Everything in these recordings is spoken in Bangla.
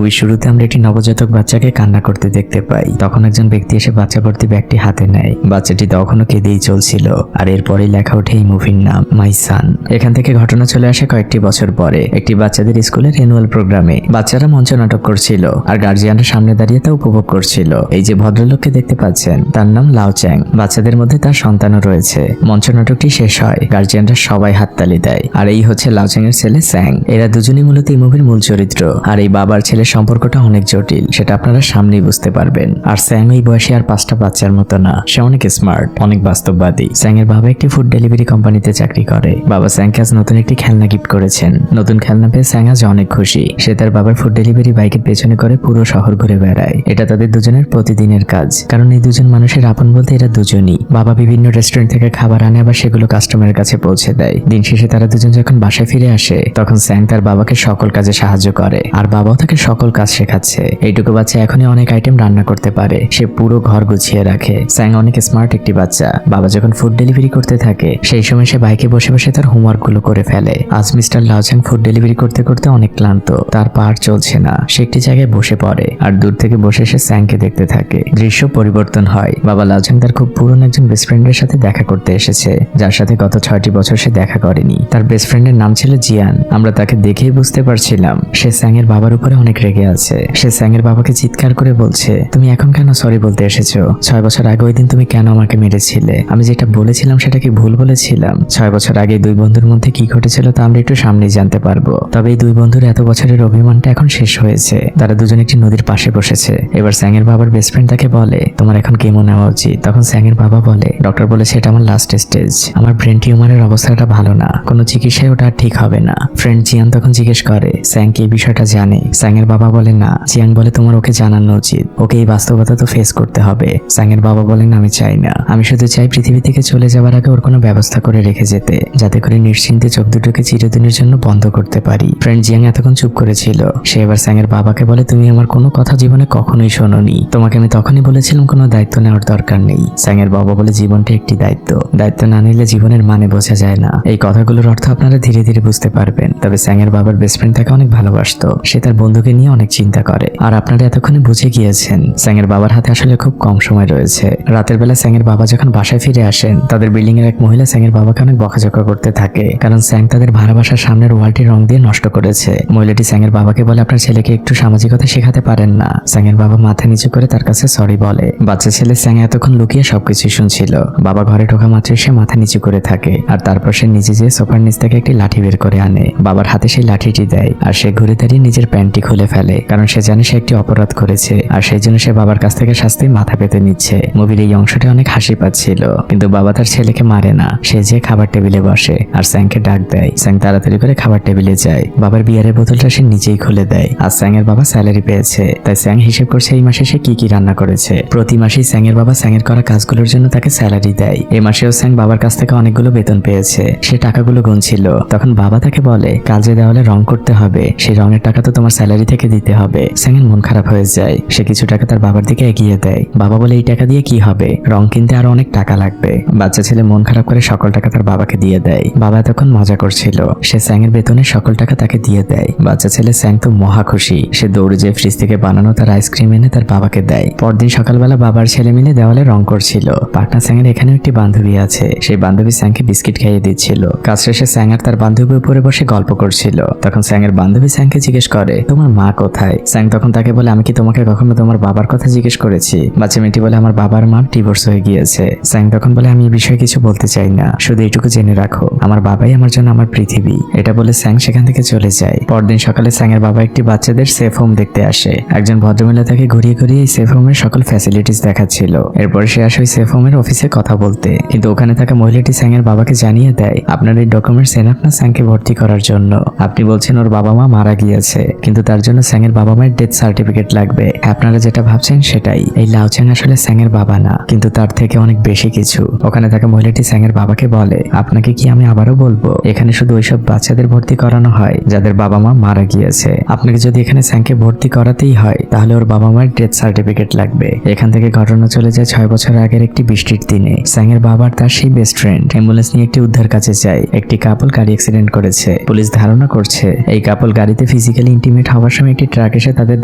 ওই শুরুতে আমরা একটি নবজাতক বাচ্চাকে কান্না করতে দেখতে পাই। তখন একজন ব্যক্তি এসে বাচ্চা ভর্তি ব্যাগটি হাতে নেয়। বাচ্চাটি তখনও কেঁদেই চলছিল। আর এরপরেই লেখা ওঠে এই মুভির নাম মাই সান। এখান থেকে ঘটনা চলে আসে কয়েকটি বছর পরে একটি বাচ্চাদের স্কুলের অ্যানুয়াল প্রোগ্রামে। বাচ্চারা মঞ্চ নাটক করছিল আর গার্জিয়ানরা সামনে দাঁড়িয়ে তা উপভোগ করছিল। এই যে ভদ্রলোককে দেখতে পাচ্ছেন তার নাম লাও চ্যাং। বাচ্চাদের মধ্যে তার সন্তানও রয়েছে। মঞ্চ নাটকটি শেষ হয়, গার্জিয়ানরা সবাই হাততালি দেয়। আর এই হচ্ছে লাও চ্যাং এর ছেলে স্যাং। এরা দুজনই মূলত এই মুভির মূল চরিত্র। আর এই বাবার ছেলের সম্পর্কটা অনেক জটিল, সেটা আপনারা সামনেই বুঝতে পারবেন। আর স্যাং এই বয়সে আর 5টা বাচ্চার মতো না, সে অনেক স্মার্ট, অনেক বাস্তববাদী। স্যাং এর বাবা একটি ফুড ডেলিভারি কোম্পানিতে চাকরি করে। বাবা স্যাংকে আজ নতুন একটি খেলনা গিফট করেছেন। নতুন খেলনা পেয়ে স্যাং আজ অনেক খুশি। সে তার বাবার ফুড ডেলিভারি বাইকের পেছনে করে পুরো শহর ঘুরে বেড়ায়। এটা তাদের দুজনের প্রতিদিনের কাজ, কারণ এই দুজন মানুষের আপন বলতে এরা দুজনই। বাবা বিভিন্ন রেস্টুরেন্ট থেকে খাবার আনে, আবার সেগুলো কাস্টমারের কাছে পৌঁছে দেয়। দিন শেষে তারা দুজন যখন বাসায় ফিরে আসে, তখন স্যাং তার বাবাকে সকল কাজে সাহায্য করে, আর বাবাও তাকে সকল কাজ শেখাচ্ছে। এইটুকু বাচ্চা এখনই অনেক আইটেম রান্না করতে পারে। সে পুরো ঘর গুছিয়ে রাখে। স্যাং অনেক স্মার্ট একটি বাচ্চা। বাবা যখন ফুড ডেলিভারি করতে থাকে, সেই সময় সে বাইকে বসে বসে তার হোমওয়ার্ক গুলো করে ফেলে। আজ মিস্টার লাও চ্যাং ফুড ডেলিভারি করতে করতে অনেক ক্লান্ত, তার পা আর চলছে না। সে একটি জায়গায় বসে পড়ে আর দূর থেকে বসে সে স্যাংকে দেখতে থাকে। দৃশ্য পরিবর্তন হয়। বাবা লাও চ্যাং তার খুব পুরনো একজন বেস্ট ফ্রেন্ডের সাথে দেখা করতে এসেছে, যার সাথে গত 6টি বছর সে দেখা করেনি। তার বেস্ট ফ্রেন্ডের নাম ছিল জিয়ান। আমরা তাকে দেখেই বুঝতে পারছিলাম সে স্যাং এর বাবার উপরে অনেক রেগে আছে। সে স্যাং এর বাবাকে চিৎকার করে বলছে, তুমি এখন কেন সরি বলতে এসেছো? 6 বছর আগে ওই দিন তুমি কেন আমাকে মেরেছিলে? আমি যেটা বলেছিলাম সেটা কি ভুল বলেছিলাম? 6 বছর আগে দুই বন্ধুর মধ্যে কি ঘটেছিল তা আমরা একটু সামনেই জানতে পারবো। তবে এই দুই বন্ধুর এত বছরের অভিমানটা এখন শেষ হয়েছে। তারা দুজন একটি নদীর পাশে বসেছে। এবার স্যাং এর বাবার বেস্ট ফ্রেন্ড তাকে বলে, তোমার এখন কেমো নেওয়া উচিত? তখন স্যাং এর বাবা বলে, ডক্টর বলেছে এটা আমার লাস্ট স্টেজ। আমার ব্রেন টিউমারের অবস্থাটা ভালো না, কোনো চিকিৎসায় ওটা আর ঠিক হবে না। ফ্রেন্ড জিয়ান তখন জিজ্ঞেস করে, স্যাং কি এই বিষয়টা জানে? স্যাং এর বাবা বলে না। জিয়ান বলে, তোমার ওকে জানানো উচিত, ওকে এই বাস্তবতা তো ফেস করতে হবে। স্যাং এর বাবা বলেন, আমি চাই না, আমি শুধু চাই পৃথিবী থেকে চলে যাওয়ার আগে ওর কোনো ব্যবস্থা করে রেখে যেতে, যাতে করে নিশ্চিন্তে চোখ দুটোকে চিরদিনের জন্য বন্ধ করতে পারি। ফ্রেন্ড জিয়াং এতক্ষণ চুপ করেছিল। সে এবার স্যাং এর বাবাকে বলে, তুমি আমার কোনো কথা জীবনে কখনোই শোনোনি। তোমাকে আমি তখনই বলেছিলাম কোনো দায়িত্ব নেওয়ার দরকার নেই। স্যাং এর বাবা বলে, জীবনটা একটি দায়িত্ব, দায়িত্ব না নিলে জীবনের মানে বোঝা যায় না। এই কথাগুলোর অর্থ আপনারা ধীরে ধীরে বুঝতে পারবেন। তবে স্যাং এর বাবার বেস্ট ফ্রেন্ড তাকে অনেক ভালোবাসতো। সে তার বন্ধুকে নিয়ে অনেক চিন্তা করে। আর আপনারা এতক্ষণে বুঝে গিয়েছেন স্যাং এর বাবার হাতে আসলে খুব কম সময় রয়েছে। রাতের বেলা স্যাং এর বাবা যখন বাসায় ফিরে আসেন, তাদের বিল্ডিং এর এক মহিলা স্যাং এর বাবাকে অনেক বকাঝকা করতে থাকে, কারণ স্যাং তাদের ভাড়া বাসার সামনের ওয়ালটি রং দিয়ে নষ্ট করেছে। মহিলাটি স্যাং এর বাবাকে বলে, আপনার ছেলেকে একটু সামাজিকতা শেখাতে পারেন না? স্যাং এর বাবা মাথা নিচু করে তার কাছে সরি বলে। বাচ্চা ছেলে স্যাং এতক্ষণ লুকিয়ে সবকিছু শুনছিল। বাবা ঘরে ঢোকা মাত্রই সে মাথা নিচু করে থাকে, আর তারপর সে নিজে যেয়ে সোফার নিচ থেকে একটি লাঠি বের করে আনে। বাবার হাতে সেই লাঠিটি দেয়, আর সে ঘুরে দাঁড়িয়ে নিজের প্যান্টটি খুলে ফেলে, কারণ সে জানে সে একটি অপরাধ করেছে, আর সেই জন্য সে বাবার কাছ থেকে শাস্তি মাথা পেতে নিচ্ছে। মুভির এই অংশটা অনেক হাসি পাচ্ছিল, কিন্তু বাবা তার ছেলেকে মারে না। সে যে খাবার টেবিলে বসে আর স্যাংকে ডাক দেয়। স্যাং তাড়াতাড়ি করে খাবার টেবিলে যায়। বাবার বিয়ারের বোতলটা সে নিজেই খুলে দেয়। আর স্যাং এর বাবা স্যালারি পেয়েছে, তাই স্যাং হিসেব করছে এই মাসে সে কি কি রান্না করেছে। প্রতি মাসেই স্যাং এর বাবা স্যাং এর করা কাজগুলোর জন্য তাকে স্যালারি দেয়। এই মাসেও স্যাং বাবার কাছ থেকে অনেকগুলো বেতন পেয়েছে। সে টাকাগুলো গুনছিল। তখন বাবা তাকে বলে, কাল যে দেওয়ালে রং করতে হবে, সেই রঙের টাকা তো তোমার স্যালারি থেকে দিতে হবে। স্যাং এর মন খারাপ হয়ে যায়। সে কিছু টাকা তার বাবার দিকে এগিয়ে দেয়। বাবা বলে, এই টাকা দিয়ে কি হবে? রং কিনতে আরো অনেক টাকা লাগবে। বাচ্চা ছেলে মন খারাপ করে সকল টাকা তার বাবাকে দিয়ে দেয়। বাবা তখন মজা করছিল। সে স্যাং এর বেতনের সকল টাকা তাকে দিয়ে দেয়। বাচ্চা ছেলে স্যাং তো মহা খুশি। সে দৌড়ে যেয়ে ফ্রিজ থেকে বানানো তার আইসক্রিম এনে তার বাবাকে দেয়। পরদিন সকালবেলা বাবার ছেলে মিলে দেওয়ালে রং করছিল। পাটনা স্যাং এর এখানেও একটি বান্ধবী আছে। সেই বান্ধবী স্যাংকে বিস্কিট খাইয়ে দিচ্ছিল। কাজ শেষে স্যাং আর তার বান্ধবী উপরে বসে গল্প করছিল। তখন স্যাং এর বান্ধবী স্যাংকে জিজ্ঞেস করে, তোমার মা কোথায়? স্যাং তখন তাকে বলে, আমি কি তোমাকে কখনো তোমার বাবার কথা জিজ্ঞেস করেছি? বাচ্চা মেয়েটি বলে, আমার বাবার মা ডিভোর্স হয়ে গিয়েছে। স্যাং তখন বলে, আমি এই বিষয়ে কিছু বলতে চাই না, শুধু এইটুকু জেনে রাখো, আমার বাবাই আমার জন্য আমার পৃথিবী। এটা বলে স্যাং সেখান থেকে চলে যায়। পরদিন সকালে স্যাং এর বাবা একটি বাচ্চাদের সেফ হোম দেখতে আসে। একজন ভদ্রমহিলা তাকে ঘুরিয়ে ঘুরিয়ে এই সেফ হোমের সকল ফ্যাসিলিটিস দেখাচ্ছিল। এরপর সে আসে ওই সেফ হোমের অফিসে কথা বলতে, কিন্তু ওখানে থাকা মহিলাটি স্যাং এর বাবাকে জানিয়ে দেয়, আপনার এই ডকুমেন্টস এনাফ না স্যাংকে ভর্তি করার জন্য। আপনি বলছেন ওর বাবা মা মারা গিয়েছে, কিন্তু তার জন্য স্যাং এর বাবা মায়ের ডেথ সার্টিফিকেট লাগবে। আপনারা যেটা ভাবছেন সেটাই। এই লাও চ্যাং আসলে স্যাং এর বাবা না, কিন্তু তার থেকে অনেক বেশি কিছু। ওখানে থাকা মহিলাটি স্যাং এর বাবাকে বলে, আপনাকে কি আমি আবারও বলবো, এখানে শুধু ওইসব বাচ্চাদের ভর্তি করানো হয় যাদের বাবা মা মারা গিয়েছে। আপনাকে যদি এখানে স্যাংকে ভর্তি করাতেই হয়, তাহলে ওর বাবা মায়ের ডেথ সার্টিফিকেট লাগবে। এখান থেকে ঘটনা চলে যায় 6 বছর আগের একটি বৃষ্টির দিনে। স্যাং এর বাবার তার সেই বেস্ট ফ্রেন্ড অ্যাম্বুলেন্স নিয়ে একটি উদ্ধার কাজে যায়। একটি কাপল গাড়ি অ্যাক্সিডেন্ট করেছে। পুলিশ ধারণা করছে এই কাপল গাড়িতে ফিজিক্যালি ইন্টিমেট হওয়ার সময় একটি ট্রাক এসে তাদের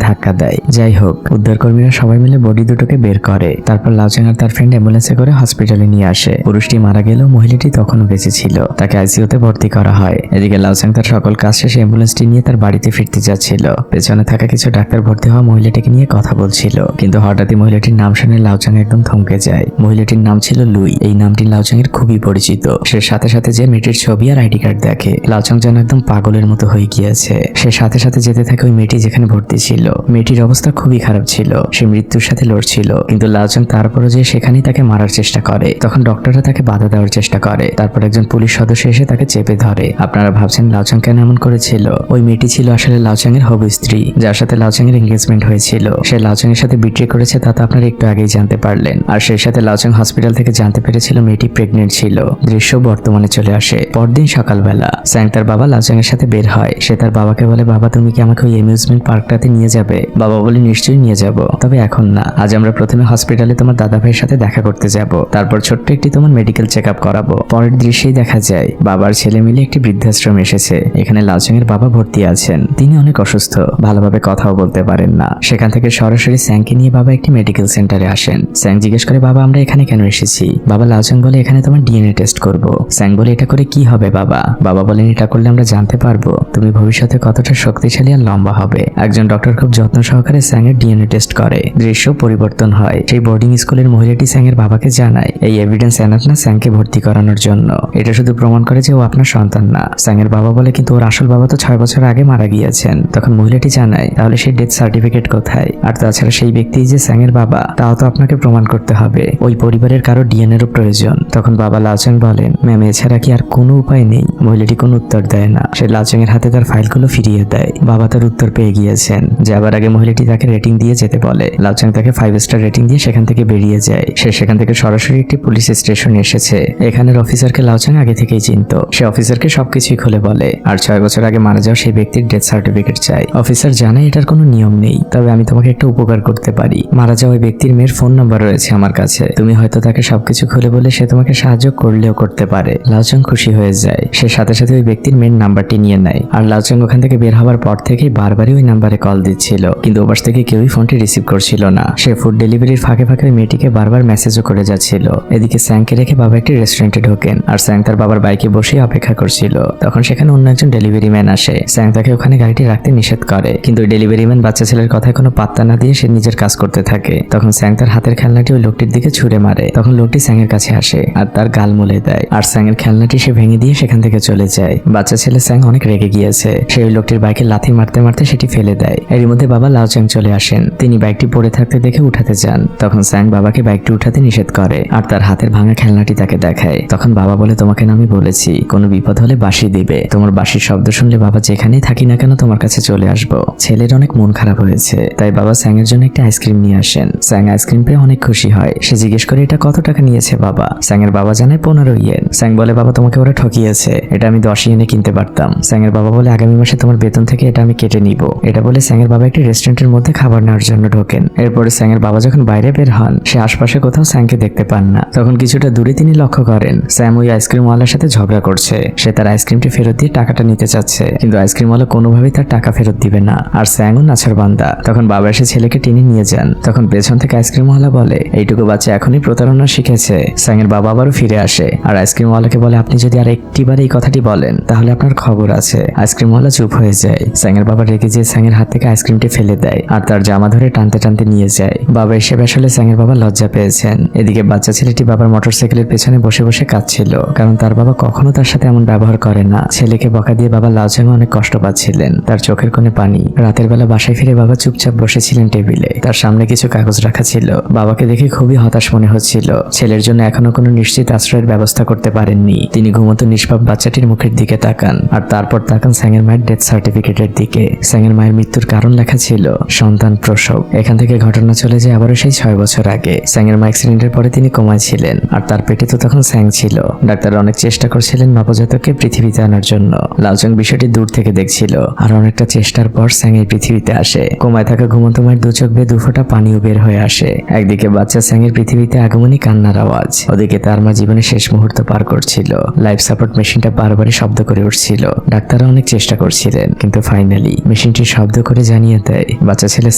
ধাক্কা দেয়। যাই হোক, উদ্ধারকর্মীরা সবাই মিলে বডি দুটোকে বের করে। তারপর লাউচাং আর তার ফ্রেন্ড অ্যাম্বুলেন্সে করে হসপিটালে নিয়ে আসে। পুরুষটি মারা গেলেও মহিলাটি তখনও বেঁচে ছিল। তাকে আইসিইউতে ভর্তি করা হয়। এদিকে লাউচাং তার সকল কাজ শেষে অ্যাম্বুলেন্সটি নিয়ে তার বাড়িতে ফিরতে যাচ্ছিল। পেছনে থাকা কিছু ডাক্তার ভর্তি হওয়া মহিলাটিকে নিয়ে কথা বলছিল, কিন্তু হঠাৎই মহিলাটির নাম শুনে লাউচাং একদম থমকে যায়। মহিলাটির নাম ছিল লুই। এই নামটি লাউচাং এর খুবই পরিচিত। সে সাথে সাথে যে মেয়েটির ছবি আর আইডি কার্ড দেখে, লাউচাং যেন একদম পাগলের মতো হয়ে গিয়েছে। সে সাথে সাথে যেতে থাকে ওই মেয়েটি যেখানে ভর্তি ছিল। মেয়েটির অবস্থা খুবই খারাপ ছিল, সে মৃত্যুর সাথে লড়ছিল, কিন্তু লাউচাং তারপরও যে সেখানেই তাকে মারার চেষ্টা করে। তখন ডক্টররা তাকে বাধা দেওয়ার চেষ্টা করে। তারপর একজন পুলিশ সদস্য এসে তাকে চেপে ধরে। আপনারা ভাবছেন লাউচাং কেন এমন করেছিল? ওই মেয়েটি ছিল আসলে লাউচাং এর হবু স্ত্রী, যার সাথে লাউচাং এর এনগেজমেন্ট হয়েছিল। সে লাউচাং এর সাথে বিট্রে করেছে, তা তো আপনারা একটু আগেই জানতে পারলেন। আর সেই সাথে লাউচাং হসপিটাল থেকে জানতে পেরেছিল মেয়েটি প্রেগনেন্ট ছিল। দৃশ্য বর্তমানে চলে আসে পরদিন সকালবেলা। স্যাং তার বাবা লাউচাং এর সাথে বের হয়। সে তার বাবাকে বলে, বাবা তুমি কি আমাকে ওই অ্যামিউজমেন্ট পার্কটাতে নিয়ে যাবে? বাবা বলে, নিশ্চয়ই নিয়ে যাব, তবে এখন না। আজ আমরা প্রথমে হসপিটালে তোমার দাদা ভাইয়ের সাথে দেখা করতে যাব, তারপর ছোট্ট একটি তোমার মেডিকেল চেক আপ করাবো। পরের দৃশ্যেই দেখা যায় বাবার ছেলে মিলে একটি বৃদ্ধাশ্রম এসেছে। এখানে লাউচাং এর বাবা ভর্তি আছেন। তিনি অনেক অসুস্থ, ভালোভাবে কথাও বলতে পারেন না। সেখান থেকে সরাসরি স্যাংকে নিয়ে বাবা একটি মেডিকেল সেন্টারে আসেন। স্যাং জিজ্ঞেস করে, বাবা আমরা এখানে কেন এসেছি? বাবা লাউচাং বলে, এখানে তোমার ডিএনএ টেস্ট করব। স্যাং বলে, এটা করে কি হবে বাবা? বাবা বলেন, এটা করলে আমরা জানতে পারবো তুমি ভবিষ্যতে কতটা শক্তিশালী আর লম্বা হবে। একজন ডক্টর খুব যত্ন সহকারে স্যাং এর ডিএনএ টেস্ট করে। দৃশ্য পরিবর্তন হয়। সেই বোর্ডিং স্কুলের মহিলাটি স্যাং এর বাবাকে জানায়, এই এভিডেন্স এনাফ না স্যাংকে ভর্তি করানোর জন্য। এটা শুধু প্রমাণ করে যে ও আপনার সন্তান না। স্যাং এর বাবা বলে, কিন্তু ওর আসল বাবা তো 6 বছর আগে মারা গিয়েছেন। তখন মহিলাটি জানায়, তাহলে সেই ডেথ সার্টিফিকেট কোথায়? আর তাছাড়া সেই ব্যক্তি যে স্যাং এর বাবা, তাও তো আপনাকে প্রমাণ করতে হবে। ওই পরিবারের কারো ডিএনএরও প্রয়োজন। তখন বাবা লাউচাং বলেন, ম্যাম এছাড়া কি আর কোনো উপায় নেই? মহিলাটি কোনো উত্তর দেয় না। সে লাউচাং এর হাতে তার ফাইলগুলো ফিরিয়ে দেয়। বাবা তার উত্তর পেয়ে গিয়েছেন। যাবার আগে মহিলাটি তাকে রেটিং দিয়ে যেতে বলে। লাউচাং তাকে 5 স্টার রেটিং দিয়ে সেখান থেকে বেরিয়ে যায়। সে সেখান থেকে সরাসরি একটি পুলিশ স্টেশনে এসেছে। এখানের অফিসারকে লাউচাং আগে থেকেই চিনত। সে অফিসারকে সবকিছুই খুলে বলে, আর 6 বছর আগে মারা যাওয়া সেই ব্যক্তির ডেথ সার্টিফিকেট চাই। অফিসার জানে এটার কোনো নিয়ম নেই, তবে আমি তোমাকে একটা উপকার করতে পারি। মারা যাওয়া ওই ব্যক্তির মেয়ের ফোন নাম্বার রয়েছে আমার কাছে। তুমি হয়তো তাকে সবকিছু খুলে বলে সে তোমাকে সাহায্য করলেও করতে পারে। লাউচাং খুশি হয়ে যায়। সে সাথে সাথে ওই ব্যক্তির মেয়ের নাম্বারটি নিয়ে নেয়। আর লাউচাং ওখান থেকে বের হওয়ার পর থেকেই বারবারই ওই নাম্বারে কল দিচ্ছিল, কিন্তু ওপাশ থেকে কেউই ফোনটি রিসিভ করছিল না। সে ফুড ডেলিভারির ফাঁকে ফাঁকে ওই মেয়েটিকে বারবার মেসেজও করে যাচ্ছিল। এদিকে স্যাংকে রেখে বাবা একটি রেস্টুরেন্টে ঢোকেন, আর স্যাং তার বাবার বাইকে বসে অপেক্ষা করছিল। তখন সেখানে অন্য একজন ডেলিভারি ম্যান আসে। স্যাং তাকে ওখানে গাড়িটি রাখতে নিষেধ করে, কিন্তু ওই ডেলিভারি ম্যান বাচ্চা ছেলের কথায় কোনো পাত্তা না দিয়ে সে নিজের কাজ করতে থাকে। তখন স্যাং তার হাতের খেলনাটি ওই লোকটির দিকে ছুঁড়ে মারে। তখন লোকটি স্যাং এর কাছে আসে আর তার গাল মুলে দেয়, আর স্যাং এর খেলনাটি সে ভেঙে দিয়ে সেখান থেকে চলে যায়। বাচ্চা ছেলে স্যাং অনেক রেগে গিয়েছে। সে ওই লোকটির বাইকে লাথি মারতে মারতে সেটি ফেলে দেয়। এর মধ্যে বাবা লাউচাং চলে আসেন। তিনি বাইকটি পড়ে থাকতে দেখে উঠাতে যান। তখন স্যাং বাবাকে বাইকটি উঠাতে নিষেধ করে, আর তার হাতের ভাঙা খেলনাটি তাকে দেখায়। তখন বাবা বলে, তোমাকে না আমি বলেছি কোনো বিপদ হলে বাঁশি দিবে। তোমার বাঁশির শব্দ শুনলে বাবা যেখানেই থাকি না কেন তোমার কাছে চলে আসবো। ছেলের অনেক মন খারাপ হয়েছে, তাই বাবা স্যাং এর জন্য একটা আইসক্রিম নিয়ে আসেন। স্যাং আইসক্রিম পেয়ে অনেক খুশি হয়। সে জিজ্ঞেস করে, এটা কত টাকা নিয়েছে বাবা? স্যাং এর বাবা জানায় 15 ইয়েন। স্যাং বলে, বাবা তোমাকে ওরা ঠকিয়েছে, এটা আমি 10 ইয়েনে কিনতে পারতাম। স্যাং এর বাবা বলে, আগামী মাসে তোমার বেতন থেকে এটা আমি কেটে নিব। এটা বলে স্যাং এর বাবা একটি রেস্টুরেন্টের মধ্যে খাবার নেওয়ার জন্য ঢোকেন। এরপরে স্যাং এর বাবা যখন বাইরে বের হন, সে আশপাশে কোথাও স্যাংকে দেখতে পান না। তখন কিছুটা দূরে তিনি লক্ষ্য করেন স্যাম ওই আইসক্রিমওয়ালার সাথে ঝগড়া করছে। সে তার আইসক্রিমটি ফেরত দিয়ে টাকাটা নিতে চাচ্ছে, কিন্তু আইসক্রিমওয়ালা কোনোভাবেই তার টাকা ফেরত দিবে না। আর স্যাংও নাছরবান্দা। তখন বাবা এসে ছেলেকে টেনে নিয়ে যান। তখন পেছন থেকে আইসক্রিমওয়ালা বলে, এইটুকু বাচ্চা এখনই প্রতারণা শিখেছে। স্যাং এর বাবা আবারও ফিরে আসে আর আইসক্রিমওয়ালাকে বলে, আপনি যদি আর একটিবার এই কথাটি বলেন তাহলে আপনার খবর আছে। আইসক্রিমওয়ালা চুপ হয়ে যায়। স্যাং এর বাবা রেগে যেয়ে স্যাং এর হাত থেকে আইসক্রিমটি ফেলে দেয় আর তার জামা ধরে টানতে টানতে নিয়ে যায়। বাবা এসে আসলে স্যাং এর বাবা লজ্জা পেয়েছেন। এদিকে বাচ্চা ছেলেটি বাবার মোটরসাইকেলের পেছনে বসে বসে কাঁদছিল, কারণ তার বাবা কখনো তার সাথে এমন ব্যবহার করে না। ছেলেকে বকা দিয়ে বাবা লাউচাং অনেক কষ্ট পাচ্ছিলেন, তার চোখের কোণে পানি। রাতের বেলা বাসায় ফিরে বাবা চুপচাপ বসেছিলেন টেবিলে, তার সামনে কিছু কাগজ রাখা ছিল। বাবাকে দেখে খুবই হতাশ মনে হচ্ছিল। ছেলের জন্য এখনো কোনো নিশ্চিত আশ্রয়ের ব্যবস্থা করতে পারেননি। তিনি ঘুমন্ত নিষ্পাপ বাচ্চাটির মুখের দিকে তাকান, আর তারপর তাকান স্যাং এর মায়ের ডেথ সার্টিফিকেটের দিকে। স্যাং এর মায়ের মৃত্যুর কারণ লেখা ছিল সন্তান প্রসব। এখান থেকে ঘটনা চলে যায় আবারও সেই 6 বছর আগে। স্যাং এর মা অ্যাক্সিডেন্টের পরে তিনি কোমায় ছিলেন, আর তার পেটে তো তখন স্যাং ছিল। ডাক্তাররা অনেক চেষ্টা করছিলেন নবজাতককে পৃথিবীতে আনার জন্য। লাউচাং বিষয়টি দূর থেকে দেখছিল, আর অনেকটা চেষ্টার পর স্যাং এই পৃথিবীতে আসে। কোমায় থাকা ঘুমন্ত মায়ের 2 চোখ বেয়ে 2 ফোঁটা পানিও বের হয়ে আসে। একদিকে বাচ্চা স্যাং এর পৃথিবীতে আগমনী কান্নার আওয়াজ, ওদিকে তার মা জীবনের শেষ মুহূর্ত পার করছিল। লাইফ সাপোর্ট মেশিনটা বারবারই শব্দ করে উঠছিল। ডাক্তাররা অনেক চেষ্টা করছিলেন, কিন্তু ফাইনালি মেশিন মেশিনটি শব্দ করে জানিয়ে দেয় বাচ্চা ছেলে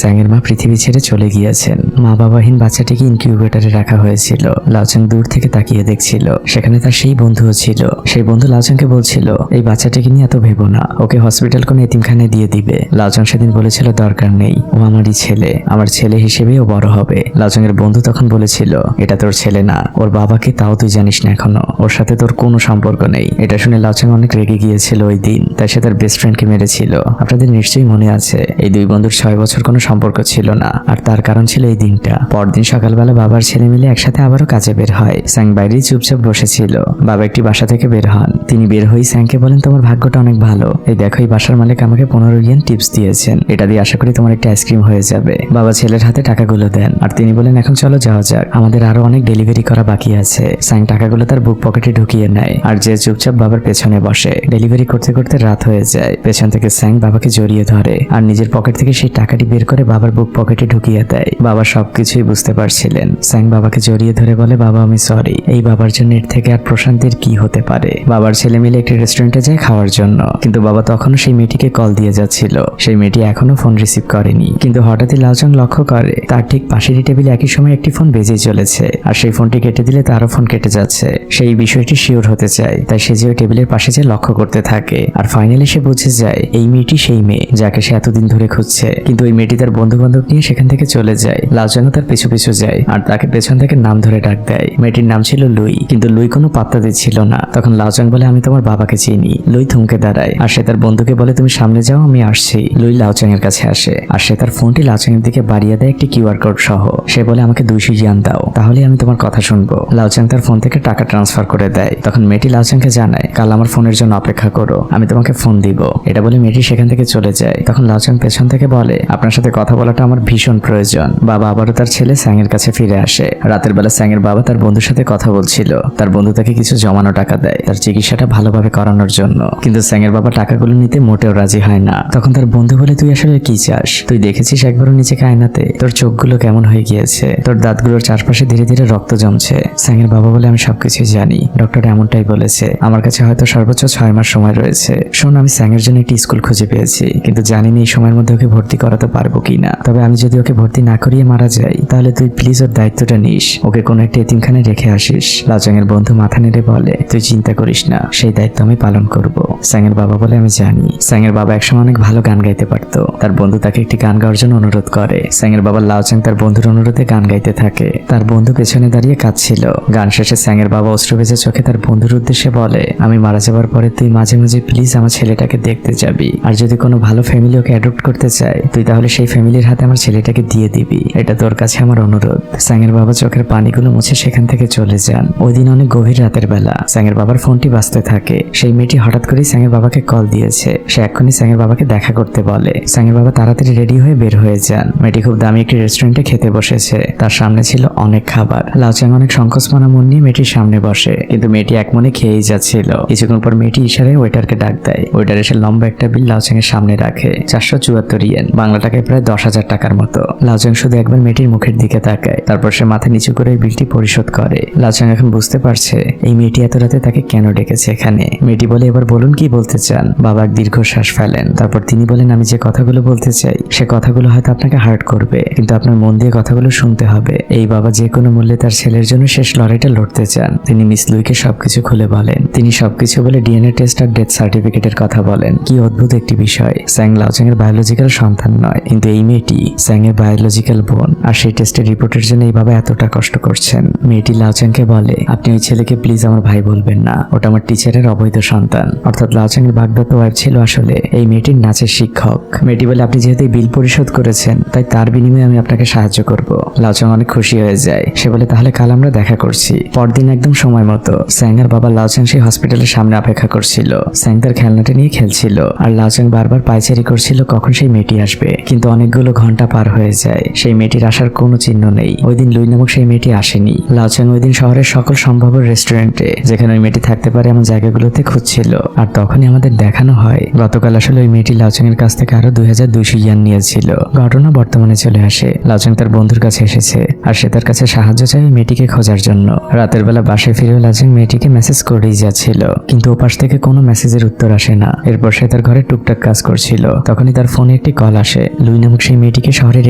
স্যাংয়ের মা পৃথিবী ছেড়ে চলে গিয়েছেন। মা বাবাহীন বাচ্চাটিকে ইনকিউবেটরে রাখা হয়েছিল। লাওচাং দূর থেকে তাকিয়ে দেখছিল, সেখানে তার সেই বন্ধুও ছিল। সেই বন্ধু লাওচাংকে বলছিল, এই বাচ্চাটিকে নিয়ে এত ভেবো না, ওকে হসপিটাল কোনো এতিমখানায় দিয়ে দিবে। লাওচাং সেদিন বলেছিল দরকার নেই, ও আমারই ছেলে, আমার ছেলে হিসেবে ও বড় হবে। লাওচাং এর বন্ধু তখন বলেছিল, এটা তোর ছেলে না, ওর বাবাকে তাও তুই জানিস না এখনো, ওর সাথে তোর কোনো সম্পর্ক নেই। এটা শুনে লাওচাং অনেক রেগে গিয়েছিল ওই দিন, তাই সে তার বেস্ট ফ্রেন্ডকে মেরেছিল। আপনাদের নিশ্চয়ই মনে আছে, এই দুই বন্ধুর 6 বছর কোনো সম্পর্ক ছিল না, আর তার কারণ ছিল এই দিনটা। পরদিন সকালবেলা বাবার ছেলে মিলে একসাথে আবারও কাজে বের হয়। স্যাং বাইরেই চুপচাপ বসেছিল। বাবা একটি বাসা থেকে বের হন। তিনি বের হয়ে স্যাংকে বলেন, তোমার ভাগ্যটা অনেক ভালো, এই দেখো এই বাসার মালিক আমাকে 15 ইয়েন টিপস দিয়েছেন, এটা দিয়ে আশা করি তোমার একটা আইসক্রিম হয়ে যাবে। বাবা ছেলের হাতে টাকাগুলো দেন, আর তিনি বলেন, এখন চলো যাওয়া যাক, আমাদের আরো অনেক ডেলিভারি করা বাকি আছে। স্যাং টাকাগুলো তার বুক পকেটে ঢুকিয়ে নেয়, আর যে চুপচাপ বাবার পেছনে বসে। ডেলিভারি করতে করতে রাত হয়ে যায়। পেছন থেকে স্যাং বাবাকে জড়িয়ে ধরে, আর নিজের পকেট থেকে সেই টাকাটি বের করে বাবার বুক পকেটে ঢুকিয়ে দেয়। বাবা সবকিছুই বুঝতে পারছিলেন। স্যাং বাবাকে জড়িয়ে ধরে বলে, বাবা আমি সরি, এই বাবার জন্য এর থেকে আর প্রশান্তির কি হতে পারে। বাবার ছেলে মিলে একটি রেস্টুরেন্টে যায় খাওয়ার জন্য, কিন্তু বাবা তখনও সেই মেয়েটিকে কল দিয়ে যাচ্ছিল। সেই মেয়েটি এখনো ফোন রিসিভ করেনি, কিন্তু হঠাৎই লাওচাং লক্ষ্য করে তার ঠিক পাশেরই টেবিলে একই সময় একটি ফোন বেজেই চলেছে, আর সেই ফোনটি কেটে দিলে তারও ফোন কেটে যাচ্ছে। সেই বিষয়টি শিওর হতে চায়, তাই সে যে ওই টেবিলের পাশে যে লক্ষ্য করতে থাকে, আর ফাইনালি সে বুঝে যায় এই মেয়েটি সেই মেয়ে যাকে সে এতদিন ধরে খুঁজছে। কিন্তু ওই মেয়েটি তার বন্ধু বান্ধব নিয়ে সেখান থেকে চলে যায়। লাওচাংও তার পিছু পিছু যায়, আর তাকে পেছন থেকে নাম ধরে ডাক দেয়। মেয়েটির নাম ছিল লুই, কিন্তু লুই কোনো পাত্তা দিচ্ছিল না। তখন লাওচাং বলে, আমি তোমার বাবাকে চিনি। লুই থমকে দাঁড়ায়, আর সে তার বন্ধুকে বলে, তুমি সামনে যাও, আমি আসছি। লুই লাওচাং এর কাছে আসে, আর সে তার ফোনটি লাওচাং এর দিকে বাড়িয়ে দেয় একটি কিউআর কোড সহ। সে বলে, আমাকে 200 ইয়ান দাও, তাহলে আমি তোমার কথা শুনবো। লাওচাং তার ফোন থেকে টাকা ট্রান্সফার করে দেয়। তখন মেয়েটি লাওচাংকে জানায়, কাল আমার ফোনের জন্য অপেক্ষা করো, আমি তোমাকে ফোন দিব। এটা বলে মেয়েটি সেখান থেকে চলে যায়। তখন লাওচাং পেছন থেকে বলে, আপনার সাথে কথা বলাটা আমার ভীষণ প্রয়োজন। বাবা আবারও তার ছেলে স্যাং এর কাছে ফিরে আসে। রাতের বেলা স্যাং এর বাবা তার বন্ধুর সাথে কথা বলছিল। তার বন্ধু তাকে কিছু জমানো টাকা দেয় তার চিকিৎসাটা ভালোভাবে করানোর জন্য, কিন্তু স্যাং এর বাবা টাকাগুলো নিতে মোটেও রাজি হয় না। তখন তার বন্ধু বলে, তুই আসলে কি চাস? তুই দেখেছিস একবারও নিজেকে আয়নাতে? তোর চোখগুলো কেমন হয়ে গিয়েছে, তোর দাঁতগুলোর চারপাশে ধীরে ধীরে রক্ত জমছে। স্যাং এর বাবা বলে, আমি সবকিছু জানি, ডক্টর এমনটাই বলেছে, আমার কাছে হয়তো সর্বোচ্চ 6 মাস সময় রয়েছে। শোন, আমি স্যাং এর জন্য একটি স্কুল খুঁজে পেয়েছি, কিন্তু জানি না এই সময়ের মধ্যে ওকে ভর্তি করাতে পারবো কিনা। তবে আমি যদি ওকে ভর্তি না করিয়ে মারা যাই, তাহলে তুই প্লিজ ওর দায়িত্বটা নিস, ওকে কোনো একটা এতিমখানায় রেখে আসিস। লাওচাং এর বন্ধু মাথা নেড়ে বলে, তুই চিন্তা করিস না, সেই দায়িত্ব আমি পালন করব। স্যাং এর বাবা বলে, আমি জানি। স্যাং এর বাবা একসময় অনেক ভালো গান গাইতে পারতো। তার বন্ধু তাকে একটি গান গাওয়ার জন্য অনুরোধ করে। স্যাং এর বাবা লাওচাং তার বন্ধুর অনুরোধে গান গাইতে থাকে। তার বন্ধু পেছনে দাঁড়িয়ে কাঁদছিল। গান শেষে স্যাং এর বাবা অশ্রু ভেজা চোখে তার বন্ধুর উদ্দেশ্যে বলে, আমি মারা যাবার পরে তুই মাঝে মাঝে প্লিজ আমার ছেলেটাকে দেখতে যাবি, আর যদি কোনো ভালো ফ্যামিলি ওকে অ্যাডপ্ট করতে চায়, তুই তাহলে সেই ফ্যামিলির হাতে আমার ছেলেটাকে দিয়ে দিবি, এটা তোর কাছে আমার অনুরোধ। স্যাং এর বাবা চোখের পানিগুলো মুছে সেখান থেকে চলে যান। ওই দিন অনেক গভীর রাতের বেলা স্যাং এর বাবার ফোনটি বাজতে থাকে। সেই মেয়েটি হঠাৎ করেই স্যাং এর বাবাকে কল দিয়েছে। সে এক্ষুনি স্যাং এর বাবাকে দেখা করতে বলে। স্যাং এর বাবা তাড়াতাড়ি রেডি হয়ে বের হয়ে যান। মেয়েটি খুব দামি একটি রেস্টুরেন্টে খেতে বসেছে। তার সামনে ছিল অনেক খাবার। লাওচাং অনেক সংকোচমানা মন নিয়ে মেয়েটির সামনে বসে, কিন্তু মেয়েটি এক মনে খেয়েই যাচ্ছিল। কিছুক্ষণ পর মেয়েটি ইশারায় ওয়েটারকে ডাক দেয়। ওয়েটার এসে লম্বা একটা বিল লাওচাং এর সামনে রাখে, 474 ইয়েন, বাংলা টাকায় প্রায় 10,000 টাকার মতো। লাওচাং শুধু একবার মেয়েটির মুখের দিকে তাকায়, তারপর সে মাথা নিচু করে বিলটি পরিশোধ করে। লাওচাং এখন বুঝতে পারছে এই মেয়েটি এত রাতে তাকে কেন ডেকেছে এখানে। মেয়েটি বলে, এবার বলুন কি বলতে চান। বাবা এক দীর্ঘশ্বাস ফেলেন, তারপর তিনি বলেন, আমি যে কথাগুলো বলতে চাই সে কথাগুলো হয়তো আপনাকে হার্ট করবে, কিন্তু আপনার মন দিয়ে কথাগুলো শুনতে হবে। এই বাবা যে কোনো মূল্যে তার ছেলের জন্য শেষ লড়াইটা লড়তে চান। তিনি মিস লুইকে সবকিছু খুলে বলেন। তিনি সবকিছু বলে ডিএনএ টেস্ট আর ডেথ সার্টিফিকেটের কথা বলেন। কি অদ্ভুত একটি বিষয়, স্যাং লাওচাং এর বায়োলজিক্যাল সন্তান নয়, কিন্তু এই মেয়েটি স্যাং এর বায়োলজিক্যাল বোন, আর সেই টেস্টের রিপোর্টের জন্য এই বাবা এতটা কষ্ট করছেন। মেয়েটি লাওচাংকে বলে, আপনি ওই ছেলেকে প্লিজ আমার ভাই বলবেন না, ওটা আমার টিচারের অবৈধ সন্তান। অর্থাৎ লাওচাং এর বাগদত্ত ওয়াইফ ছিল আসলে এই মেয়েটির নাচের শিক্ষক। মেয়েটি বলে, আপনি যেহেতু বিল পরিশোধ করেছেন, তাই তার বিনিময়ে আমি আপনাকে সাহায্য করব। লাওচাং অনেক খুশি হয়ে যায়। সে বলে, তাহলে কাল আমরা দেখা করছি। পরদিন একদম সময় মতো স্যাং এর বাবা লাওচাং সেই হসপিটালের সামনে অপেক্ষা করছিল। স্যাং তার খেলনাটা নিয়ে খেলছিল, আর লাওচাং বারবার পায়চারি করছিল কখন সেই মেয়েটি আসবে। কিন্তু অনেকগুলো ঘন্টা পার হয়ে যায়, সেই মেয়েটির আসার কোনো চিহ্ন নেই। ওই দিন লুই নামক সেই মেয়েটি আসেনি। লাওচাং ওই দিন শহরের সকল সম্ভাব্য রেস্টুরেন্টে যেখানে ওই মেয়েটি থাকতে পারে এমন জায়গাগুলোতে খুঁজছিল, আর তখনই আমাদের দেখানো হয় গতকাল আসলে ওই মেয়েটি লাওচাং এর কাছ থেকে আরো 2200 ইয়ান নিয়েছিল। ঘটনা বর্তমানে চলে আসে। লাওচাং তার বন্ধুর কাছে এসেছে, আর সে তার কাছে সাহায্য চায় ওই মেয়েটিকে খোঁজার জন্য। রাতের বেলা বাসায় ফিরে লাওচাং মেয়েটিকে মেসেজ করেই যাচ্ছিল, কিন্তু ওপাশ থেকে কোনো মেসেজের উত্তর আসে না। এরপর সে তার ঘরে টুকটাক কাজ করছিল। করছিল। তখনই তার ফোনে একটি কল আসে। লুই নামক সেই মেয়েটিকে শহরের